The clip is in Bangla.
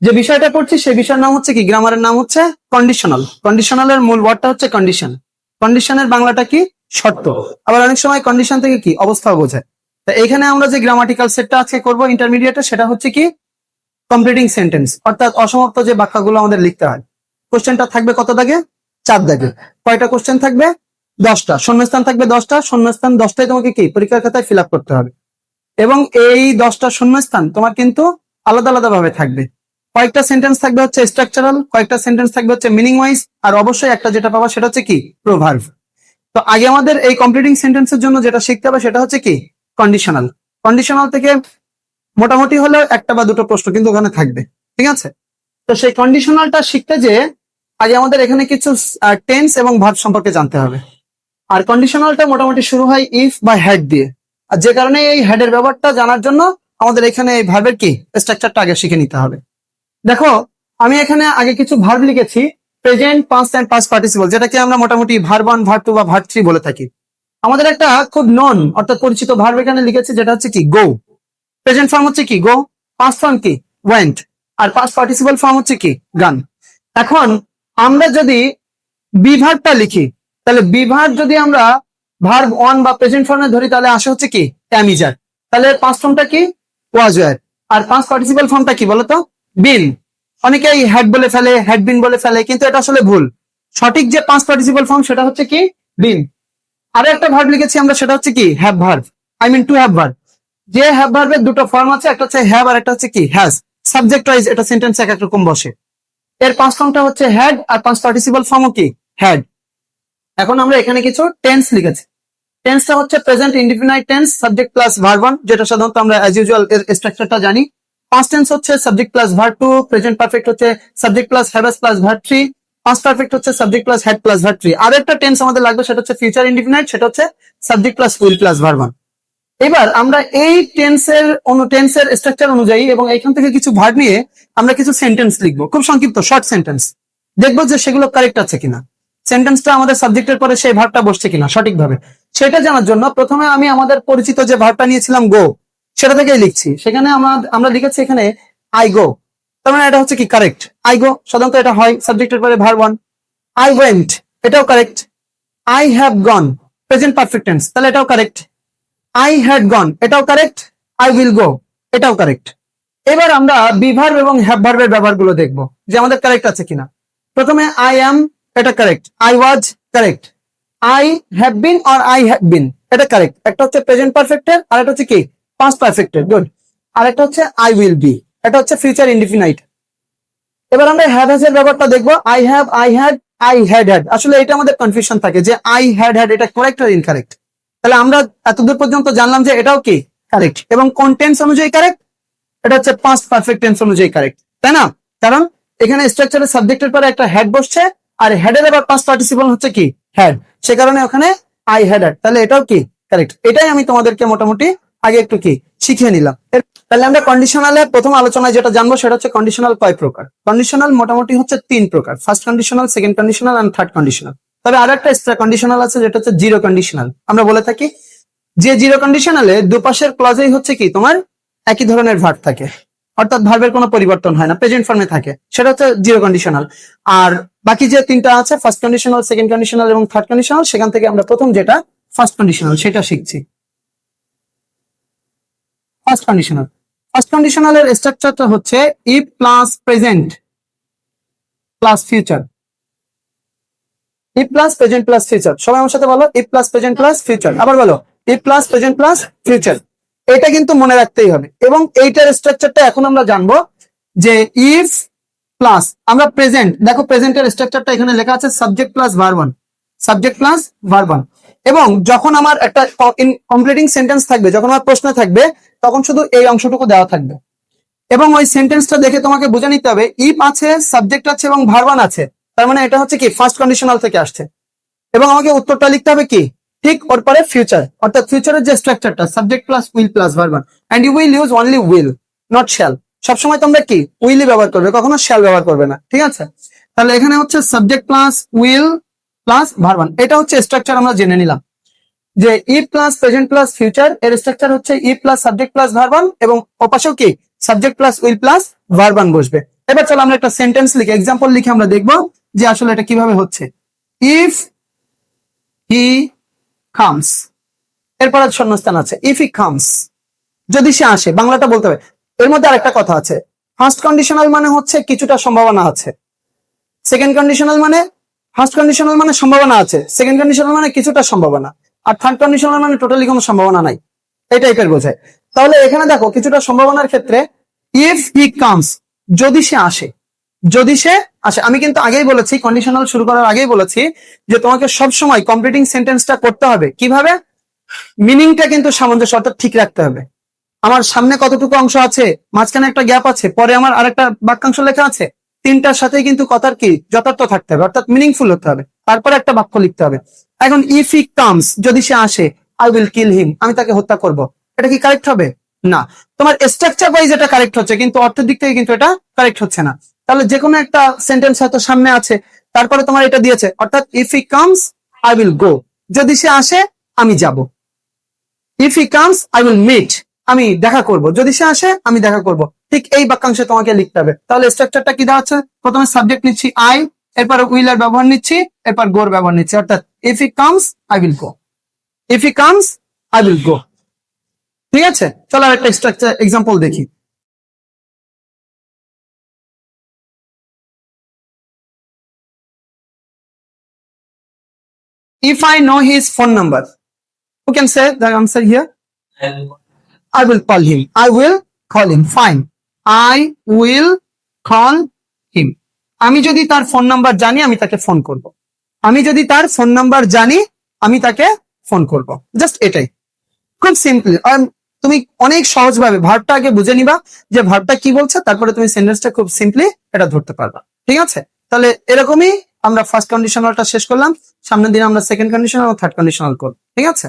যে বিষয়টা পড়ছি সেই বিষয়ের নাম হচ্ছে কি, গ্রামারের নাম হচ্ছে কন্ডিশনাল। কন্ডিশনালের মূল ওয়ার্ডটা হচ্ছে কন্ডিশন। কন্ডিশনের বাংলাটা কি, শর্ত। আবার অনেক সময় কন্ডিশন থেকে কি, অবস্থাও বোঝায়। তো এখানে আমরা যে গ্রামাটিক্যাল সেটটা আজকে করবো ইন্টারমিডিয়েটে, সেটা হচ্ছে কি কমপ্লিটিং সেন্টেন্স, অর্থাৎ অসমাপ্ত যে বাক্যগুলো আমাদের লিখতে হয়। কোশ্চেনটা থাকবে কত দাগে, 4 দাগে। কয়টা কোশ্চেন থাকবে, 10টা। শূন্যস্থান থাকবে 10টা, শূন্যস্থান 10টাই তোমাকে কি পরীক্ষার খাতায় ফিল আপ করতে হবে। এবং এই 10টা শূন্যস্থান তোমার কিন্তু আলাদা আলাদা ভাবে থাকবে। কয়েকটা সেন্টেন্স থাকবে হচ্ছে স্ট্রাকচারাল, কয়েকটা সেন্টেন্স থাকবে হচ্ছে মিনিং ওয়াইজ, আর অবশ্যই একটা যেটা পাবা সেটা হচ্ছে কি প্রোভার্ব। তো আগে আমাদের এই কমপ্লিটিং সেন্টেন্সের জন্য যেটা শিখতে হবে সেটা হচ্ছে কি কন্ডিশনাল। কন্ডিশনাল থেকে মোটামুটি হলে একটা বা দুটো প্রশ্ন কিন্তু ওখানে থাকবে, ঠিক আছে। তো সেই কন্ডিশনালটা শিখতে যে আগে আমাদের এখানে কিছু টেন্স এবং ভার্ব সম্পর্কে জানতে হবে। আর কন্ডিশনালটা মোটামুটি শুরু হয় ইফ বা হ্যাড দিয়ে। আর যে কারণে এই হ্যাডের ব্যবহারটা জানার জন্য আমাদের এখানে এই ভার্বের কি স্ট্রাকচারটা আগে শিখে নিতে হবে। দেখো আমি এখানে আগে কিছু ভার্ব লিখেছি, present, past and past participle, যেটাকে আমরা মোটামুটি ভার্ব 1, ভার্ব 2 বা ভার্ব 3 বলে থাকি। আমাদের একটা খুব নন অর্থাৎ পরিচিত ভার্ব এখানে লিখেছি, যেটা হচ্ছে কি গো। প্রেজেন্ট ফর্ম হচ্ছে কি গো, পাস্ট ফর্ম কি ওয়েন্ট, আর পাস্ট পার্টিসিপল ফর্ম হচ্ছে কি গান। এখন আমরা যদি বি ভার্বটা লিখি, তাহলে বি ভার্ব যদি আমরা ভার্ব 1 বা প্রেজেন্ট ফর্মে ধরি, তাহলে আসে হচ্ছে কি অ্যামিজার। তাহলে পাস্ট ফর্মটা কি ওয়াজ ওয়ার, আর পাস্ট পার্টিসিপল ফর্মটা কি বলতো বিন। অনেকেই হ্যাড বলে ফেলে, হ্যাড বিন বলে ফেলে, কিন্তু এটা আসলে ভুল। সঠিক যে পাস্ট পার্টিসিপল ফর্ম সেটা হচ্ছে কি বিন। আরো একটা ভার্ব লিখেছি আমরা, সেটা হচ্ছে কি have verb, I mean to have verb. যে হ্যাভ ভার্বের দুটো ফর্ম আছে, একটা হচ্ছে হ্যাভ আর একটা হচ্ছে কি হ্যাজ। সাবজেক্ট ওয়াইজ এটা সেন্টেন্স এক এক রকম বসে। এর পাস্ট ফর্মটা হচ্ছে হ্যাড, আর পাস্ট পার্টিসিপল ফর্মও কি হ্যাড। এখন আমরা এখানে কিছু টেন্স লিখেছি। টেন্সটা হচ্ছে present indefinite tense, subject plus verb 1, যেটা সাধারণত আমরা অ্যাজ ইউজুয়াল এর স্ট্রাকচারটা জানি। পাস্ট টেন্স হচ্ছে subject plus verb 2, present perfect হচ্ছে subject plus have plus verb 3, past perfect হচ্ছে subject plus had plus verb 3। আর একটা টেন্স আমাদের লাগবে, সেটা হচ্ছে ফিউচার ইনডিফিনাইট, সেটা হচ্ছে subject plus will plus verb 1। এবার আমরা এই টেন্সের স্ট্রাকচার অনুযায়ী এবং এখান থেকে কিছু ভার্ব নিয়ে আমরা কিছু সেন্টেন্স লিখবো, খুব সংক্ষিপ্ত শর্ট সেন্টেন্স। দেখবো যে সেগুলো কারেক্ট আছে কিনা, সেন্টেন্সটা আমাদের সাবজেক্টের পরে সেই ভার্বটা বসছে কিনা সঠিকভাবে। সেটা জানার জন্য প্রথমে আমি আমাদের পরিচিত যে ভার্বটা নিয়েছিলাম গো, সেটা থেকেই লিখছি। সেখানে আমরা লিখেছি এখানে আই গো, তার মানে এটা হচ্ছে কি কারেক্ট। আই গো সাধারণত এটা হয় সাবজেক্টের পরে ভার্ব 1। আই ওয়েন্ট, এটাও correct. I have gone, present perfect tense, তাহলে এটাও কারেক্ট। আই হ্যাড গন, এটাও কারেক্ট। আই উইল গো, এটাও কারেক্ট। এবার আমরা বি ভার্ব এবং হ্যাভ ভার্বের ব্যবহারগুলো দেখবো যে আমাদের কারেক্ট আছে কিনা। প্রথমে আই অ্যাম, এটা correct. I was, correct. I have been or I have been, এটা কারেক্ট। একটা হচ্ছে প্রেজেন্ট পারফেক্টের, আর একটা হচ্ছে কি পাস্ট পারফেক্টের, গুড। আর একটা হচ্ছে আই উইল বি, এটা হচ্ছে ফিউচার ইনডিফিনাইট। এবার আমরা হ্যাভ হ্যাজ এর ব্যাপারটা দেখবো, I have, I had, I had had. আসলে এটা আমাদের কনফিউশন থাকে যে আই হ্যাড হ্যাড এটা কারেক্ট আর ইনকারেক্ট। তাহলে আমরা এতদূর পর্যন্ত জানলাম যে এটাও কি কারেক্ট, এবং কোন টেন্স অনুযায়ী কারেক্ট, এটা হচ্ছে পাস্ট পারফেক্ট টেন্স অনুযায়ী কারেক্ট, তাই না? কারণ এখানে স্ট্রাকচারের সাবজেক্টের পরে একটা হ্যাড বসছে, আর হেডের আবার পাস্ট পার্টিসিপল হচ্ছে কি হ্যাড, সে কারণে ওখানে আই হ্যাড হ্যাড, তাহলে এটাও কি কারেক্ট। এটাই আমি তোমাদেরকে মোটামুটি আগে একটু কি শিখিয়ে নিলাম। তাহলে আমরা কন্ডিশনালে প্রথম আলোচনায় যেটা জানবো সেটা হচ্ছে কন্ডিশনাল কয় প্রকার। কন্ডিশনাল মোটামুটি হচ্ছে 3 প্রকার, first conditional, second conditional and third conditional. তবে আর একটা এক্সট্রা কন্ডিশনাল আছে, যেটা হচ্ছে জিরো কন্ডিশনাল। আমরা বলে থাকি যে জিরো কন্ডিশনালে দুপাশের ক্লজেই হচ্ছে কি তোমার একই ধরনের ভার্ব থাকে, অর্থাৎ ভার্বের কোনো পরিবর্তন হয় না, প্রেজেন্ট ফর্মে থাকে, সেটা হচ্ছে জিরো কন্ডিশনাল। আর বাকি যে 3টা আছে, ফার্স্ট কন্ডিশনাল, সেকেন্ড কন্ডিশনাল এবং থার্ড কন্ডিশনাল, সেখান থেকে আমরা প্রথম যেটা ফার্স্ট কন্ডিশনাল সেটা শিখছি। ফার্স্ট কন্ডিশনাল, ফার্স্ট কন্ডিশনালের স্ট্রাকচারটা হচ্ছে if plus present plus future. If plus present plus future, সবাই আমার সাথে বলো, if plus present plus future. আবার বলো, if plus present plus future. এটা কিন্তু মনে রাখতেই হবে। এবং এইটার স্ট্রাকচারটা এখন আমরা জানবো যে ইফ প্লাস আমরা প্রেজেন্ট, দেখো প্রেজেন্টের স্ট্রাকচারটা এখানে লেখা আছে subject plus verb 1, subject plus verb 1। এবং যখন আমার একটা কমপ্লিটিং সেন্টেন্স থাকবে, যখন আমার প্রশ্ন থাকবে, তখন শুধু এই অংশটুকু দেওয়া থাকবে। এবং ওই সেন্টেন্সটা দেখে তোমাকে বুঝে নিতে হবে ইফ আছে, সাবজেক্ট আছে এবং ভার্ব 1 আছে, তার মানে এটা হচ্ছে কি ফার্স্ট কন্ডিশনাল থেকে আসছে। এবং আমাকে উত্তরটা লিখতে হবে কি ঠিক ওর পরে ফিউচার, অর্থাৎ ফিউচারের যে স্ট্রাকচারটা subject plus will plus verb 1, and you will use only will, not shall. সবসময় তোমরা কি উইলই ব্যবহার করবে, কখনো শ্যাল ব্যবহার করবে না, ঠিক আছে? তাহলে এখানে হচ্ছে subject plus will plus verb 1, এটা হচ্ছে স্ট্রাকচার আমরা জেনে নিলাম। যে if plus present plus future এর স্ট্রাকচার হচ্ছে if plus subject plus verb 1, এবং ওপাশেও কি subject plus will plus verb 1 বসবে। এবার চলো আমরা একটা সেন্টেন্স লিখে এক্সাম্পল লিখে আমরা দেখবো যে আসলে এটা কিভাবে হচ্ছে। ইফ হি কামস, এরপর শূন্যস্থান আছে, ইফ হি কামস, যদি সে আসে, বাংলাটা বলতে হবে। এর মধ্যে আরেকটা কথা আছে, ফার্স্ট কন্ডিশনাল মানে হচ্ছে কিছুটা সম্ভাবনা আছে, সেকেন্ড কন্ডিশনাল মানে, ফার্স্ট কন্ডিশনাল মানে সম্ভাবনা আছে, সেকেন্ড কন্ডিশনাল মানে কিছুটা সম্ভাবনা, আর থার্ড কন্ডিশনাল মানে টোটালি কোনো সম্ভাবনা নাই, এই টাইপের বোঝায়। তাহলে এখানে দেখো কিছুটা সম্ভাবনার ক্ষেত্রে ইফ হি কামস, যদি সে আসে, যদি সে আসে। আমি কিন্তু আগেই বলেছি, কন্ডিশনাল শুরু করার আগেই বলেছি যে তোমাকে সব সময় কমপ্লিটিং সেন্টেন্সটা করতে হবে কিভাবে, মিনিংটা কিন্তু সামঞ্জস্য অর্থাৎ ঠিক রাখতে হবে। আমার সামনে কতটুকু অংশ আছে, মাঝখানে একটা গ্যাপ আছে, পরে আমার আরেকটা বাক্যাংশ লেখা আছে, তিনটার সাথে কিন্তু কথার কি যথার্থ থাকতে হবে, অর্থাৎ মিনিংফুল হতে হবে, তারপরে একটা বাক্য লিখতে হবে। এখন ইফ হি কামস, যদি সে আসে, আই উইল কিল হিম, আমি তাকে হত্যা করব, এটা কি কারেক্ট হবে? না। তোমার স্ট্রাকচার ওয়াইজ এটা কারেক্ট হচ্ছে, কিন্তু অর্থের দিক থেকে কিন্তু এটা কারেক্ট হচ্ছে না। তাহলে যে কোনো একটা সেন্টেন্স হয়তো সামনে আছে, তারপরে তোমার এটা দিয়েছে, অর্থাৎ if he comes I will go, যদি সে আসে আমি যাব। If he comes I will meet, আমি দেখা করব, যদি সে আসে আমি দেখা করব। ঠিক এই বাক্যাংশে তোমাকে লিখতে হবে। তাহলে স্ট্রাকচারটা কি দেওয়া আছে, প্রথমে সাবজেক্ট নিচ্ছি আই, এরপর উইল এর ব্যবহার নিচ্ছি, এরপর গোর ব্যবহার নিচ্ছি, অর্থাৎ if he comes I will go, if he comes I will গো। ঠিক আছে, চলো আর একটা স্ট্রাকচার এক্সাম্পল দেখি। If I know his phone number, who can say the answer here? I will call him. I will call him. Fine. I will call him. আমি যদি তার ফোন নাম্বার জানি আমি তাকে ফোন করব। আমি যদি তার ফোন নাম্বার জানি আমি তাকে ফোন করব। জাস্ট এটাই, খুব সিম্পল। তুমি অনেক সহজভাবে ভার্বটা আগে বুঝে নিবা যে ভার্বটা কি বলছে, তারপরে তুমি সেন্টেন্সটা খুব সিম্পলি এটা ধরতে পারবা। ঠিক আছে, তাহলে এরকমই আমরা ফার্স্ট কন্ডিশনালটা শেষ করলাম, সামনের দিন আমরা সেকেন্ড কন্ডিশনাল ও থার্ড কন্ডিশনাল করব। ঠিক আছে।